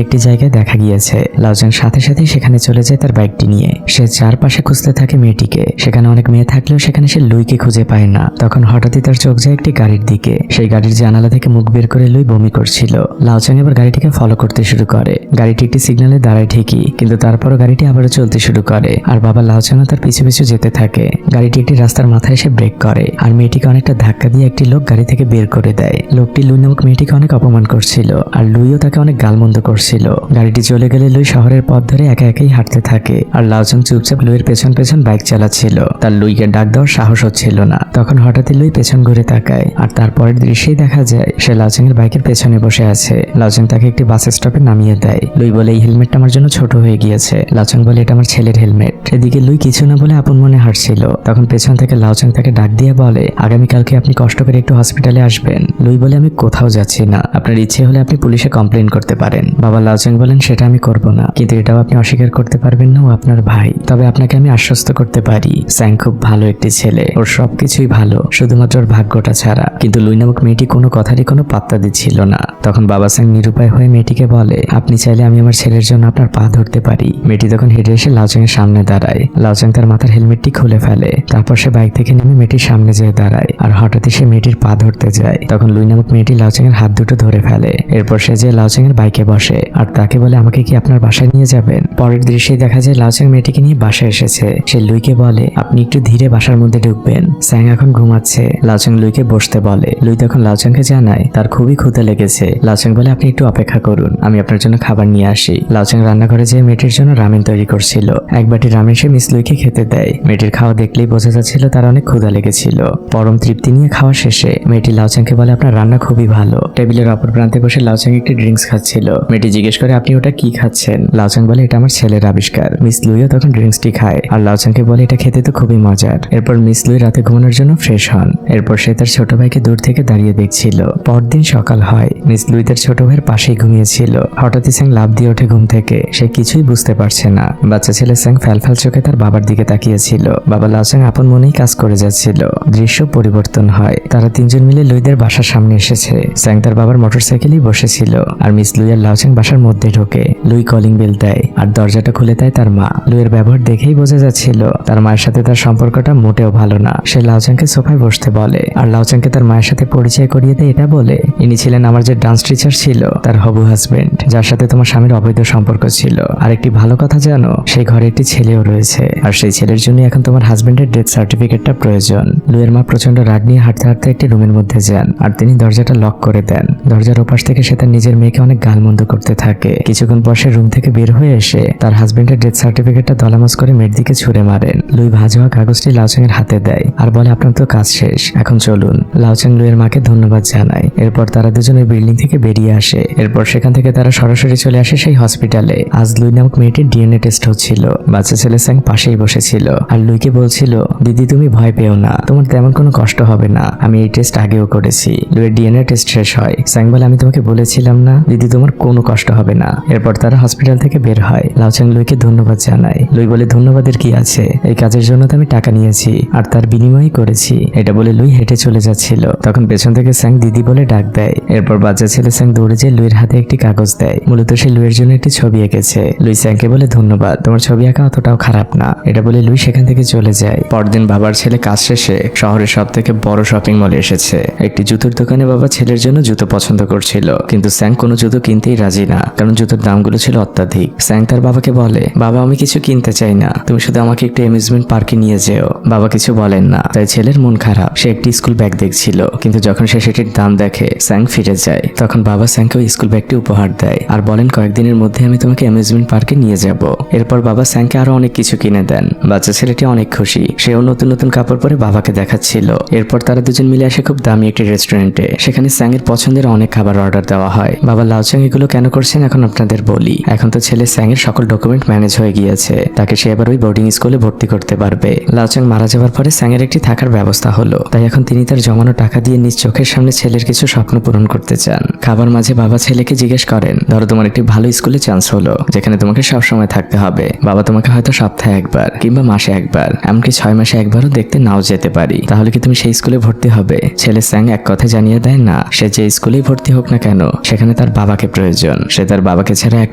একটি জায়গায় দেখা গিয়েছে। লাউচাং সাথে সাথে সেখানে চলে যায় তার বাইকটি নিয়ে। সে চারপাশে খুঁজতে থাকে মেয়েটিকে। সেখানে অনেক মেয়ে থাকলেও সেখানে সে লুইকে খুঁজে পায় না। তখন হঠাৎই তার চোখ যায় একটি গাড়ির দিকে। সেই গাড়ির জানালা থেকে মুখ বের করে লুই বমি করছিল। লাউচাং এবার গাড়িটিকে ফলো করতে শুরু করে। গাড়িটি একটি সিগন্যালে দাঁড়ায় ঠিকই, কিন্তু তারপরও গাড়িটি আবারও চলতে শুরু করে। আর বাবা লাউচাংও তার পিছু পিছু যেতে থাকে। গাড়িটি একটি রাস্তার মাথায় এসে ব্রেক করে আর মেয়েটিকে অনেকটা ধাক্কা দিয়ে একটি লোক গাড়ি থেকে বের করে দেয়। লোকটি লুই নামক মেয়েটিকে অনেক অপমান করছিল আর লুইও তাকে অনেক গালমন্দ করছিল। গাড়িটি চলে গেলে লুই শহরের পথ ধরে একা একাই হাঁটতে থাকে আর লাউচাং চুপচাপ লুইয়ের পেছন পেছন বাইক চালাচ্ছিল। তার লুইকে ডাক দেওয়ার সাহস হচ্ছিল না। তখন হঠাৎই লুই পেছন ঘুরে তাকায় আর তারপরের দৃশ্যেই দেখা যায় সে লাউচাং এর বাইকের পেছনে বসে আছে। লাউচাং তাকে একটি বাস স্টপে নামিয়ে দেয়। লুই বলে, এই হেলমেটটা আমার জন্য ছোট হয়ে গিয়েছে। লাউচাং বলে, এটা আমার ছেলের হেলমেট। এদিকে লুই কিছু না বলে আপন মনে হাঁটছিল। তখন পেছন থেকে লাউচাং তাকে ডাক দিয়ে বলে, আগামীকালকে আপনি কষ্ট করে একটু হসপিটালে আসবেন। লুই বলে, আমি কোথাও যাচ্ছি না, আপনার ইচ্ছে হলে আপনি পুলিশে কমপ্লেন করতে পারেন। বাবা লাউচাং বলেন, সেটা আমি করব না, কিন্তু এটাও আপনি অস্বীকার করতে পারবেন না ও আপনার ভাই। তবে আপনাকে আমি আশ্বস্ত করতে পারি, স্যাং খুব ভালো একটি ছেলে, ওর সবকিছুই ভালো, শুধুমাত্র ওর ভাগ্যটা ছাড়া। কিন্তু লুই নামক মেয়েটি কোনো কথারই কোনো পাত্তা দিচ্ছিল না। তখন বাবা স্যাং নিরুপায় হয়ে মেয়েটিকে বলে, আপনি চাইলে আমি আমার ছেলের জন্য আপনার পা ধরতে পারি। মেয়েটি তখন হেঁটে এসে লাউচাং এর সামনে দাঁড়ায়। লাউচাং তার মাথার হেলমেটটি খুলে ফেলে। তারপর সে বাইক থেকে নেমে মেয়েটির সামনে যেয়ে দাঁড়ায় আর হঠাৎই সে মেয়েটির পা ধরতে যায়। তখন লুই নামক মেয়েটি লাউচাং এর হাত দুটো ধরে ফেলে। এরপর সে যে লাউচাং এর বাইকে বসে আর তাকে বলে, আমাকে কি আপনার বাসায় নিয়ে যাবেন? পরের দৃশ্যে দেখা যায় লাউচাং মেয়েটিকে নিয়ে বাসায় এসেছে। সে লুইকে বলে, আপনি একটু ধীরে বাসার মধ্যে ঢুকবেন, স্যাং এখন ঘুমাচ্ছে। লাউচাং লুইকে বসতে বলে। লুই তখন লাউচাংকে জানায় তার খুবই ক্ষুধা লেগেছে। লাউচাং বলে, আপনি একটু অপেক্ষা করুন, আমি আপনার জন্য খাবার নিয়ে আসি। লাউচাং রান্নাঘরে যেয়ে মেয়েটির জন্য রামেন তৈরি করছিল। এক বাটি রামেন সে মিস লুইকে খেতে দেয়। মেয়েটির খাওয়া দেখলেই বোঝা যাচ্ছিল তার অনেক ক্ষুধা লেগেছিল। পরম তৃপ্তি নিয়ে খাওয়া শেষে মেয়েটি লাউচাংকে বলে, আপনার রান্না খুবই ভালো। টেবিলের অপর প্রান্তে বসে লাউচাং একটি ড্রিঙ্কস খাচ্ছিল। মেয়েটি জিজ্ঞেস করে, আপনি ওটা কি খাচ্ছেন? লাউচাং বলে, এটা আমার ছেলের আবিষ্কার। মিস লুইও তখন ড্রিঙ্কসটি খায় আর লাউচাংকে বলে, এটা খেতে তো খুবই মজার। এরপর মিস লুই রাতে ঘুমানোর জন্য ফ্রেশ হন। এরপর সে তার ছোট ভাইকে দূর থেকে দাঁড়িয়ে দেখছিল। পরদিন সকাল হয়। মিস লুই তার ছোট ভাইয়ের পাশেই ঘুমিয়েছিল। হঠাৎই স্যাং লাফ দিয়ে ওঠে ঘুম থেকে। সে কিছুই বুঝতে পারছে না। বাচ্চা ছেলে স্যাং ফ্যালফ্যাল চোখে তার বাবার দিকে তাকিয়েছিল। বাবা লাউচাং আপন মনেই কাজ করে যাচ্ছিল। দৃশ্য পরিবর্তন হয়। তারা তিনজন মিলে লুইদের বাসার সামনে এসেছে। স্যাং তার বাবার মোটরসাইকেলেই বসেছিল আর মিস লুই আর লাউচাং বাসার মধ্যে ঢোকে। লুই কলিং বেল দেয় আর দরজাটা খুলে দেয় তার মা। লুইয়ের ব্যবহার দেখেই বোঝা যাচ্ছিল তার মায়ের সাথে তার সম্পর্কটা মোটেও ভালো না। সে লাউচাংকে সোফায় বসতে বলে আর লাউচাংকে তার মায়ের সাথে পরিচয় করিয়ে দেয়। এটা বলে, ইনি ছিলেন আমার যে ডান্স টিচার ছিল তার হবু হাজবেন্ড, যার সাথে তোমার স্বামীর অবৈধ সম্পর্ক ছিল। আর একটি ভালো কথা জানো, সেই ঘরে একটি ছেলেও রয়েছে আর সেই ছেলের জন্য এখন তোমার হাজবেন্ডের ডেথ সার্টিফিকেটটা প্রয়োজন। লুইয়ের মা প্রচন্ড রাগ নিয়ে হাঁটতে হাঁটতে একটি রুমের মধ্যে যান আর তিনি দরজাটা লক করে দেন। দরজার ওপাশ থেকে সে তার নিজের মেয়েকে অনেক গালমন্দ করতে থাকে। কিছুক্ষণ পর সে রুম থেকে বের হয়ে এসে তার হাজবেন্ডের ডেথ সার্টিফিকেটটা দলামস করে মেয়ের দিকে ছুঁড়ে মারেন। লুই ভাঁজ হওয়া কাগজটি লাউচাং এর হাতে দেয় আর বলে, আপনার তো কাজ শেষ, এখন চলুন। লাউচাং লুইয়ের মাকে ধন্যবাদ জানায়। এরপর তারা দুজন ওই বিল্ডিং থেকে বেরিয়ে আসে। এরপর সেখান থেকে তারা সরাসরি চলে আসে সেই হসপিটালে। আজ লুই নামক মেয়েটির ডিএনএ টেস্ট হচ্ছিল। বাচ্চা ছেলে স্যাং পাশেই বসেছিল আর লুইকে বলছিল, দিদি তুমি ভয় পেও না, তোমার তেমন কোনো কষ্ট হবে না, আমি এই টেস্ট আগেও করেছি। লুইয়ের ডিএনএ টেস্ট শেষ হয়। স্যাং বলে, আমি তোমাকে বলেছিলাম না দিদি, তোমার কোনো কষ্ট হবে না। এরপর তারা হসপিটাল থেকে বের হয়। লাউচাং লুইকে ধন্যবাদ জানায়। লুই বলে, ধন্যবাদের কি আছে, এই কাজের জন্য তো আমি টাকা নিয়েছি আর তার বিনিময়ই করেছি। এটা বলে লুই হেঁটে চলে যাচ্ছিল। তখন পেছন থেকে স্যাং দিদি বলে ডাক দেয়। এরপর বাচ্চা ছেলে স্যাং দৌড়ে যেয়ে লুইয়ের হাতে একটি কাগজ দেয়। মূলত সে লুইয়ের জন্য একটি ছবি এঁকেছে। লুই স্যাংকে বলে, ধন্যবাদ, তোমার ছবি আঁকা অতটাও খারাপ না। এটা বলে লুই সেখান থেকে চলে যায়। পরদিন বাবার ছেলে কাজ শেষে শহরের সব থেকে বড় শপিং মলে এসেছে। একটি জুতোর দোকানে বাবা ছেলের জন্য জুতো পছন্দ করছিল, কিন্তু স্যাং কোনো জুতো কিনতেই রাজি না, কারণ জুতোর দামগুলো ছিল অত্যাধিক। স্যাং তার বাবাকে বলে, বাবা আমি কিছু কিনতে চাই না, তুমি শুধু আমাকে একটু অ্যামিউজমেন্ট পার্কে নিয়ে যেও। বাবা কিছু বলেন না, তাই ছেলের মন খারাপ। সে একটি স্কুল ব্যাগ দেখছিল, কিন্তু যখন সে সেটির দাম দেখে স্যাং ফিরে যায়। তখন বাবা স্যাংকে ওই স্কুল ব্যাগটি উপহার দেয় আর বলেন, কয়েকদিনের মধ্যে আমি তোমাকে অ্যামিউজমেন্ট পার্কে নিয়ে যাব। এরপর বাবা স্যাংকে আরো অনেক কিছু কিনে দেন। বাচ্চা ছেলেটি অনেক খুশি। সেও নতুন নতুন কাপড় পরে বাবাকে দেখাচ্ছিল। এরপর তারা দুজন মিলে আসে খুব দামি একটি রেস্টুরেন্টে। সেখানে স্যাং এর পছন্দের অনেক খাবার অর্ডার দেওয়া হয়। বাবা লাউচাং এগুলো কেন করছেন এখন আপনাদের বলি। এখন তো ছেলে স্যাং এর সকল ডকুমেন্ট ম্যানেজ হয়ে গিয়েছে, তাকে সে এবার ওই বোর্ডিং স্কুলে ভর্তি করতে পারবে। লাউচাং মারা যাওয়ার পরে স্যাং এর একটি থাকার ব্যবস্থা হলো, তাই এখন তিনি তার জমানো টাকা দিয়ে নিজ চোখের সামনে ছেলের কিছু স্বপ্ন পূরণ করতে চান। খাবার মাঝে বাবা ছেলেকে জিজ্ঞেস করেন, ধরো তোমার একটি ভালো স্কুলে চান্স হলো, যেখানে তোমাকে সবসময় থাকতে হবে। বাবা তোমাকে হয়তো সপ্তাহে একবার কিংবা মাসে একবার, এমনকি 6 মাসে একবারও দেখতে নাও যেতে পারি, তাহলে কি তুমি সেই স্কুলে ভর্তি হবে? ছেলে স্যাং এক কথা জানিয়ে দেয়, না, সে যে স্কুলেই ভর্তি হোক না কেন সেখানে তার বাবাকে প্রয়োজন। সে তার বাবাকে ছাড়া এক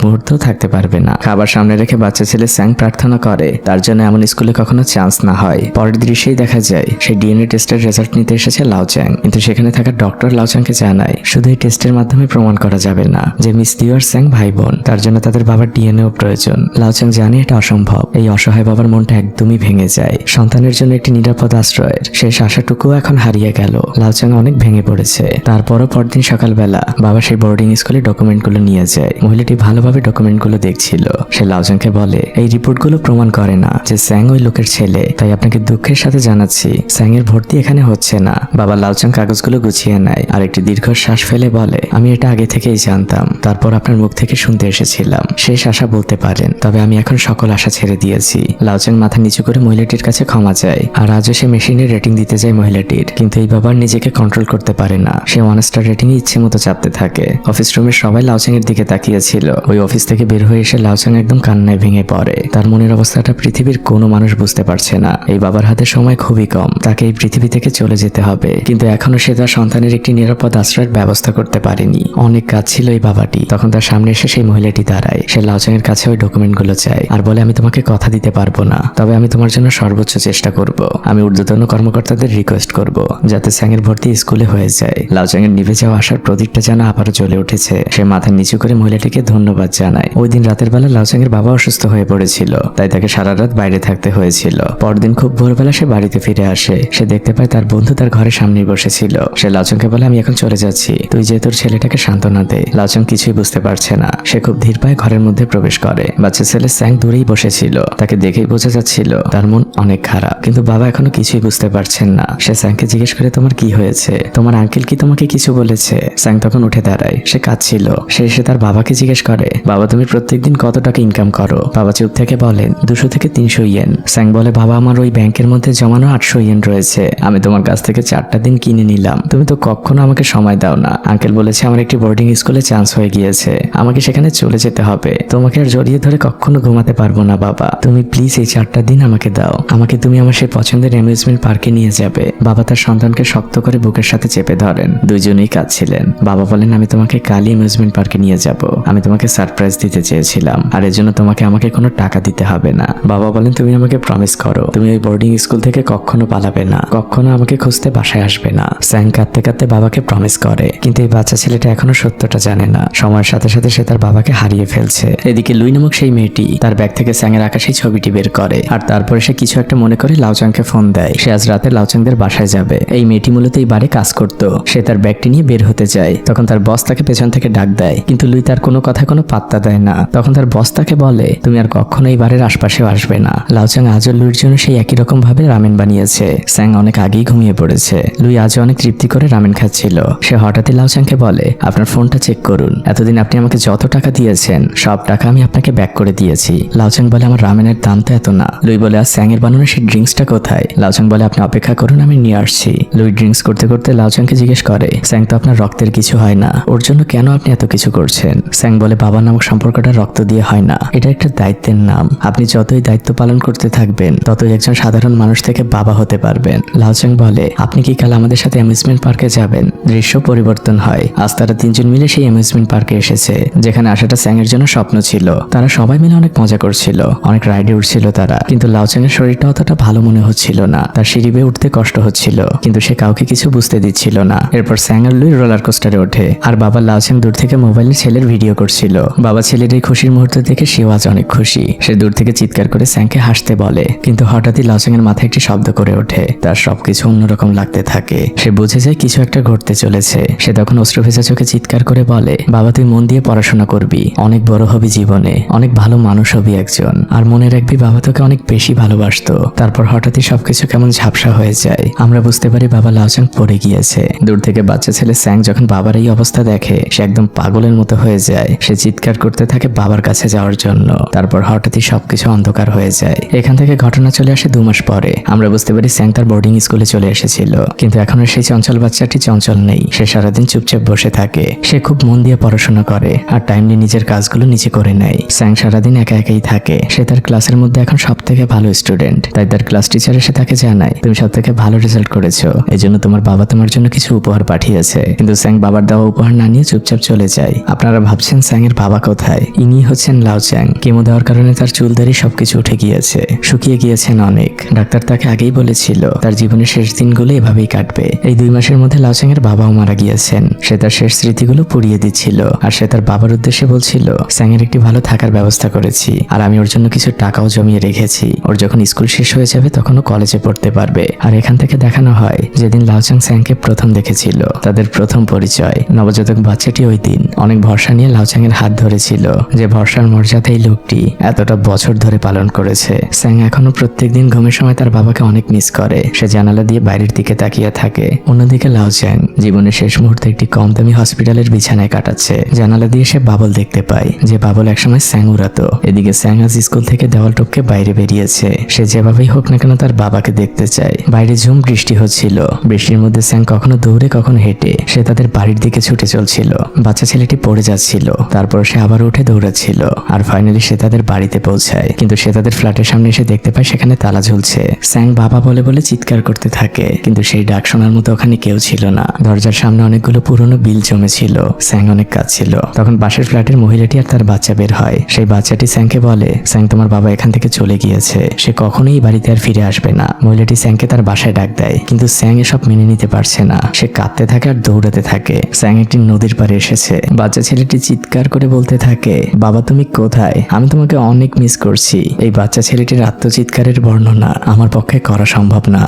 মুহূর্তও থাকতে পারবে না। খাবার সামনে রেখে বাচ্চা ছেলে স্যাং প্রার্থনা করে তার জন্য এমন স্কুলে কখনো চান্স না হয়। পরের দৃশ্যেই দেখা যায় সে ডিএনএ টেস্টের রেজাল্ট নিতে এসেছে লাওচ্যাং, কিন্তু সেখানে থাকা ডক্টর লাওচ্যাংকে জানায় শুধু এই টেস্টের মাধ্যমে প্রমাণ করা যাবে না যে মিস লিউ আর স্যাং ভাই বোন, তার জন্য তাদের বাবার ডিএনএও প্রয়োজন। লাওচ্যাং জানে এটা অসম্ভব। এই অসহায় বাবার মনটা একদমই ভেঙে যায়। সন্তানের জন্য একটি নিরাপদ আশ্রয়ের শেষ আশাটুকুও এখন হারিয়ে গেল। লাওচ্যাং অনেক ভেঙে পড়েছে। তারপরও পরদিন সকালবেলা বাবা সেই বোর্ডিং স্কুলে ডকুমেন্টগুলো নিয়ে যায়। মহিলাটি ভালোভাবে ডকুমেন্টগুলো দেখছিল। সে লাওচ্যাংকে বলে এই রিপোর্টগুলো প্রমাণ করে না যে স্যাং ওই লোকের ছেলে, তাই আপনাকে দুঃখের সাথে জানাচ্ছি স্যাং এর ভর্তি এখানে হচ্ছে না। বাবা লাওচ্যাং কাগজগুলো গুছিয়ে নেয় আর একটি দীর্ঘশ্বাস ফেলে বলে আমি এটা আগে থেকেই জানতাম, তারপর আপনার মুখ থেকে শুনতে এসেছিলাম। শেষ আশা বলতে পারেন, তবে আমি এখন সকল আশা ছেড়ে দিয়েছি। লাওচ্যাং মাথা নিচু করে মহিলাটির কাছে ক্ষমা চায় আর আজও সে মেশিনের রেটিং দিতে যায় মহিলাটির, কিন্তু এই বাবার নিজেকে কন্ট্রোল করতে পারে না। সে 1 স্টার রেটিং এ ইচ্ছে মতো চাপতে থাকে। অফিস রুমের সবাই লাওচ্যাং এর দিকে তাকিয়েছিল। ওই অফিস থেকে বের হয়ে এসে লাওচ্যাং একদম কান্নায় ভেঙে পড়ে। তার মনের অবস্থাটা পৃথিবীর কোনো মানুষ বুঝতে পারছে না। এই বাবার হাতে সময় খুবই কম, তাকে এই পৃথিবী থেকে চলে যেতে হবে, কিন্তু এখনো সে তার সন্তানের একটি নিরাপদ আশ্রয়ের ব্যবস্থা করতে পারেনি। অনেক কাজ ছিল এই বাবাটি। তখন তার সামনে এসে সেই মহিলাটি দাঁড়ায়। সে লাওচ্যাং এর কাছে ওই ডকুমেন্টগুলো চায় আর বলে আমি তোমাকে কথা দিতে পারবো না, তবে আমি তোমার জন্য সর্বোচ্চ চেষ্টা করব। আমি ঊর্ধ্বতন কর্মকর্তাদের রিকোয়েস্ট করব যাতে স্যাং এর ভর্তি স্কুলে হয়ে যায়। লাওচ্যাং এর নিভে যাওয়া আশার প্রদীপটা যেন আবারও জ্বলে উঠেছে। সে মাথা নিচু করে মহিলাটিকে ধন্যবাদ জানায়। ওই দিন রাতের বেলা লাওচ্যাং এর বাবা অসুস্থ হয়ে পড়েছিল, তাই তাকে সারা রাত বাইরে থাকতে হয়েছিল। পরদিন খুব ভোরবেলা সে বাড়িতে ফিরে আসে। সে দেখতে পায় তার বন্ধু তার ঘরের সামনেই বসেছিল। সে লাওচ্যাংকে বলে আমি এখন চলে যাচ্ছি, তুই যে তোর ছেলেটাকে সান্ত্বনা দে। লাওচ্যাং কিছুই বুঝতে পারছে না। সে খুব ধীর পায়ে ঘরের মধ্যে প্রবেশ করে। বাচ্চা ছেলে স্যাং দূরেই বসেছিল। তাকে দেখেই বোঝা যাচ্ছিল তার মন অনেক খারাপ, কিন্তু বাবা এখনো কিছুই বুঝতে পারছেন না। সে স্যাংকে জিজ্ঞেস করে তোমার কি হয়েছে, তোমার আঙ্কেল কি তোমাকে কিছু বলেছে? স্যাং তখন উঠে দাঁড়ায়। সে কাঁদছিল। সে এসে তার বাবাকে জিজ্ঞেস করে বাবা তুমি প্রত্যেকদিন কত টাকা ইনকাম করো? বাবা চুপ থেকে বলেন 200 থেকে 300 ইয়েন। স্যাং বলে বাবা আমার ওই ব্যাংকের মধ্যে জমানো 800 ইয়েন রয়েছে, আমি তোমার কাছ থেকে 4টা দিন কিনে নিলাম, তুমি তো কখনো আমাকে সময় দাও না। আঙ্কেল বলেছে আমার একটি বোর্ডিং স্কুলে চান্স হয়ে গিয়েছে, আমাকে সেখানে চলে যেতে হবে। তোমাকে আর জড়িয়ে ধরে কখনো ঘুমাতে পারবো না বাবা, তুমি প্লিজ এই 4টা দিন আমাকে দাও। আমাকে তুমি আমার সেই পছন্দের অ্যামিউজমেন্ট পার্কে নিয়ে যাবে। বাবা তার সন্তানকে শক্ত করে বুকের সাথে চেপে ধরেন। দুইজনেই কাঁদছিলেন। বাবা বলেন আমি তোমাকে কালই অ্যামিউজমেন্ট পার্কে নিয়ে যাব। আমি তোমাকে সারপ্রাইজ দিতে চেয়েছিলাম আর এর জন্য তোমাকে আমাকে কোনো টাকা দিতে হবে না। বাবা বলেন তুমি আমাকে প্রমিস করো তুমি ওই বোর্ডিং স্কুল থেকে কখনো পালাবে না, কখনো আমাকে খুঁজতে বাসায় আসবে না। স্যাং কাঁদতে কাঁদতে বাবাকে প্রমিস করে, কিন্তু এই বাচ্চা ছেলেটা এখনো সত্যটা জানে না। সময়ের সাথে সাথে সে তার বাবাকে হারিয়ে ফেলছে। এদিকে লুই নামক সেই মেয়েটি তার ব্যাগ থেকে স্যাং এর আঁকা সেই ছবিটি বের করে আর তারপরে সে কিছু একটা মনে করে লাওচ্যাংকে ফোন দেয়। সে আজ রাতে লাওচ্যাংদের বাসায় যাবে। এই মেয়েটি মূলত এই বারে কাজ করত। সে তার ব্যাগটি নিয়ে বের হতে যায়। তখন তার বস তাকে পেছন থেকে ডাক দেয়, কিন্তু লুই তার কোনো কথায় কোনো পাত্তা দেয় না। তখন তার বস তাকে বলে তুমি আর কখনো এই বারের আশপাশেও আসবে না। লাওচ্যাং আজও লুইর জন্য সেই একই রকম ভাবে রামেন বানিয়েছে। স্যাং অনেক আগেই ঘুমিয়ে পড়েছে। লুই আজও অনেক তৃপ্তি করে রামেন খাচ্ছিল। সে হঠাৎই লাওচ্যাংকে বলে আপনার ফোনটা চেক করুন, এতদিন আপনি আমাকে যত টাকা দিয়েছেন সব টাকা আমি আপনাকে ব্যাক করে দিয়েছি। লাওচ্যাং বলে আমার রামেনের দাম তো এত না। লুই বলে আর স্যাং এর বানানো সেই ড্রিঙ্কসটা কোথায়? লাওচ্যাং বলে আপনি অপেক্ষা করুন, আমি নিয়ে আসছি। লুই ড্রিঙ্কস করতে করতে লাওচ্যাংকে জিজ্ঞেস করে স্যাং তো আপনার রক্তের কিছু হয় না, ওর জন্য কেন আপনি এত কিছু করছেন? স্যাং বলে বাবা নামক সম্পর্কটা রক্ত দিয়ে হয় না, এটা একটা দায়িত্বের নাম। আপনি যতই দায়িত্ব পালন করতে থাকবেন ততই একজন সাধারণ মানুষ থেকে বাবা হতে পারবেন। লাওচ্যাং বলে আপনি কি কাল আমাদের সাথে অ্যামিউজমেন্ট পার্কে যাবেন? দৃশ্য পরিবর্তন হয়। আজ তারা 3 জন মিলে সেই অ্যামিউজমেন্ট পার্কে এসেছে, যেখানে আসাটা স্যাং এর জন্য স্বপ্ন ছিল। তারা সবাই মিলে অনেক মজা করছিল, অনেক রাইডে উঠছিল তারা, কিন্তু লাওচ্যাং এর শরীরটা অতটা ভালো মনে হচ্ছিল না। তার সিঁড়ি বেয়ে উঠতে কষ্ট হচ্ছিল, কিন্তু সে কাউকে কিছু বুঝতে দিচ্ছিল না। এরপর স্যাং আর লুই রোলার কোস্টারে ওঠে আর বাবা লাওচ্যাং দূর থেকে মোবাইলে ছেলের ভিডিও করছিল। বাবা ছেলের এই খুশির মুহূর্ত দেখে সেও আজ অনেক খুশি। সে দূর থেকে চিৎকার করে স্যাংকে হাসতে বলে, কিন্তু হঠাৎই লাওচ্যাং এর মাথায় একটি শব্দ করে ওঠে। তার সবকিছু অন্যরকম লাগতে থাকে। সে বুঝে যায় কিছু একটা ঘটতে চলেছে। সে তখন অশ্রুভেজা চোখে চিৎকার করে বলে বাবা তুই মন দিয়ে পড়াশোনা করবি, অনেক বড় হবি জীবনে, অনেক ভালো মানুষ হবি একজন, আর মনে রাখবি বাবা তোকে অনেক বেশি ভালোবাসতো। তারপর হঠাৎই সবকিছু কেমন ঝাপসা হয়ে যায়। আমরা বুঝতে পারি বাবা লাওচ্যাং পড়ে গিয়েছে। দূর থেকে বাচ্চা ছেলে স্যাং যখন বাবার এই অবস্থা দেখে সে একদম পাগলের মতো হয়ে যায়। সে চিৎকার করতে থাকে বাবার কাছে যাওয়ার জন্য। তারপর হঠাৎই সবকিছু অন্ধকার হয়ে যায়। এখান থেকে ঘটনা চলে আসে 2 মাস পরে। আমরা বুঝতে পারি স্যাং তার বোর্ডিং স্কুলে চলে এসেছিল, কিন্তু এখন আর সেই চঞ্চল বাচ্চাটি চঞ্চল নেই। সে সারাদিন চুপচাপ বসে থাকে। সে খুব মন দিয়ে পড়াশোনা করে আর টাইমলি নিজের কাজগুলো নিজে করে নেয়। স্যাং সারাদিন একা একাই থাকে। সে তার ক্লাসের মধ্যে এখন সব থেকে ভালো স্টুডেন্ট, তাই তার ক্লাস টিচার এসে তাকে জানায় তুমি সব থেকে ভালো রেজাল্ট করেছো, এই জন্য তোমার বাবা তোমার জন্য কিছু উপহার পাঠিয়েছে। দিয়েছে, কিন্তু স্যাং বাবার দেওয়া উপহার না নিয়ে চুপচাপ চলে যায়। আপনারা ভাবছেন স্যাং এর বাবা কোথায়? ইনি হচ্ছেন লাও চ্যাং। কেমো দেওয়ার কারণে তার চুলদারি সবকিছু উঠে গিয়েছে, শুকিয়ে গিয়েছেন অনেক। ডাক্তার তাকে আগেই বলেছিল তার জীবনের শেষ দিনগুলো এভাবেই কাটবে। এই 2 মাসের মধ্যে লাও চ্যাং এর বাবাও মারা গিয়েছেন। সে তার শেষ স্মৃতিগুলো পুড়িয়ে দিচ্ছিল, আর সে তার বাবার উদ্দেশ্যে বলছিল, স্যাং এর একটি ভালো থাকার ব্যবস্থা করেছি, আর আমি ওর জন্য কিছু টাকাও জমিয়ে রেখেছি। ওর যখন স্কুল শেষ হয়ে যাবে তখন ও কলেজে পড়তে পারবে। আর এখান থেকে দেখানো হয় যেদিন লাও চ্যাং স্যাংকে প্রথম দেখেছিল, তাদের প্রথম পরিচয়। নবজাতক বাচ্চাটি ওই দিন অনেক ভরসা নিয়ে লাও চ্যাং এর হাত ধরেছিল, যে ভরসার মর্যাদা এই লোকটি এতটা বছর ধরে পালন করেছে। স্যাং এখনো প্রত্যেকদিন ঘুমের সময় তার বাবাকে অনেক মিস করে। সে জানালা দিয়ে বাইরের দিকে তাকিয়ে থাকে। অন্যদিকে লাও চ্যাং জীবনের শেষ মুহূর্তে একটি কম দামি হসপিটালের বিছানায় কাটাচ্ছে। জানালা দিয়ে সে বাবল দেখতে পায়, যে বাবল একসময় স্যাং উড়াতো। এদিকে স্যাং আজ স্কুল থেকে দেওয়াল টপকে বাইরে বেরিয়েছে। সে যেভাবেই হোক না কেন তার বাবাকে দেখতে চায়। বাইরে ঝুম বৃষ্টি হচ্ছিল। বৃষ্টির মধ্যে স্যাং কখনো দৌড়ে কখনো হেঁটে সে তাদের বাড়ির দিকে ছুটে চলছিল। বাচ্চা ছেলেটি পড়ে যাচ্ছিল, তারপর সে আবার উঠে দৌড়াচ্ছিল, আর ফাইনালি সে তাদের বাড়িতে পৌঁছায়। কিন্তু সে তাদের ফ্ল্যাটের সামনে এসে দেখতে পায় সেখানে তালা ঝুলছে। স্যাং বাবা বলে বলে চিৎকার করতে থাকে, কিন্তু সেই ডাক শোনার মতো ওখানে কেউ ছিল না। দরজার সামনে অনেকগুলো পুরনো বিল জমেছিল। স্যাং অনেক কাঁদছিল। তখন পাশের ফ্ল্যাটের মহিলাটি আর তার বাচ্চা বের হয়। সেই বাচ্চাটি স্যাংকে বলে, স্যাং তোমার বাবা এখান থেকে চলে গিয়েছে, সে কখনোই বাড়িতে আর ফিরে আসবে না। মহিলাটি স্যাংকে তার বাসায় ডাক দেয়, কিন্তু স্যাং এসব মেনে নিতে পারছে না। সে কাঁদতে থাকে আর দৌড়াতে থাকে। স্যাং একটি নদীর পাড়ে এসেছে। বাচ্চা ছেলেটি চিৎকার করে বলতে থাকে, বাবা তুমি কোথায়? আমি তোমাকে অনেক মিস করছি। এই বাচ্চা ছেলেটির আত্মচিৎকারের বর্ণনা আমার পক্ষে করা সম্ভব না।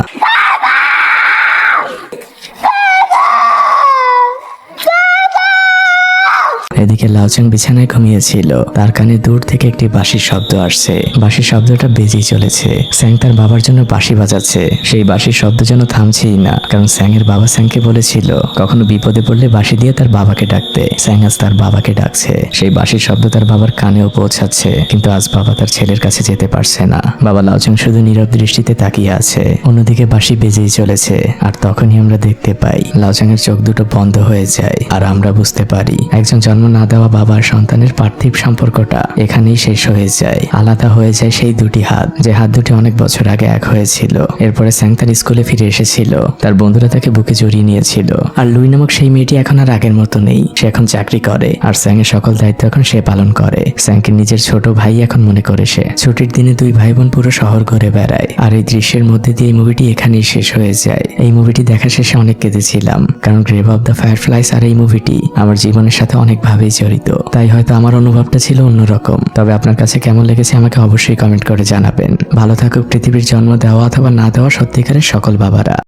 এদিকে লাও চ্যাং বিছানায় ঘুমিয়েছিল। তার কানে দূর থেকে একটি বাঁশির শব্দ আসছে। বাঁশির শব্দটা বেজেই চলেছে। স্যাং তার বাবার জন্য বাঁশি বাজাচ্ছে। সেই বাঁশির শব্দ যেন থামছেই না, কারণ স্যাং এর বাবা স্যাংকে বলেছিল কখনো বিপদে পড়লে বাঁশি দিয়ে তার বাবাকে ডাকতে। স্যাং আজ তার বাবাকে ডাকছে। সেই বাঁশির শব্দ তার বাবার কানেও পৌঁছাচ্ছে, কিন্তু আজ বাবা তার ছেলের কাছে যেতে পারছে না। বাবা লাও চ্যাং শুধু নীরব দৃষ্টিতে তাকিয়ে আছে। অন্যদিকে বাঁশি বেজেই চলেছে, আর তখনই আমরা দেখতে পাই লাও চ্যাং এর চোখ দুটো বন্ধ হয়ে যায়। আর আমরা বুঝতে পারি একজন জন্ম না দেওয়া বাবার সন্তানের পার্থিব সম্পর্কটা এখানেই শেষ হয়ে যায়। আলাদা হয়ে যায় সেই দুটি হাত, যে হাত দুটি অনেক বছর আগে এক হয়েছিল। এরপরে স্যাং তার স্কুলে ফিরে এসেছিল। তার বন্ধুরা তাকে বুকে জড়িয়ে নিয়েছিল। আর লুই নামক সেই মেয়েটি এখন আর আগের মতো নেই। সে এখন চাকরি করে, আর স্যাং এর সকল দায়িত্ব এখন সে পালন করে। স্যাংকে নিজের ছোট ভাই এখন মনে করে সে। ছুটির দিনে 2 ভাই বোন পুরো শহর ঘুরে বেড়ায়। আর এই দৃশ্যের মধ্যে দিয়ে এই মুভিটি এখানেই শেষ হয়ে যায়। এই মুভিটি দেখা শেষে অনেক কেঁদেছিলাম, কারণ গ্রেভ অফ দ্য ফায়ারফ্লাইস আর এই মুভিটি আমার জীবনের সাথে অনেকভাবেই জড়িত। তাই হয়তো আমার অনুভবটা ছিল অন্যরকম। তবে আপনার কাছে কেমন লেগেছে আমাকে অবশ্যই কমেন্ট করে জানাবেন। ভালো থাকুক পৃথিবীর জন্ম দেওয়া অথবা না দেওয়া সত্যিকারের সকল বাবারা।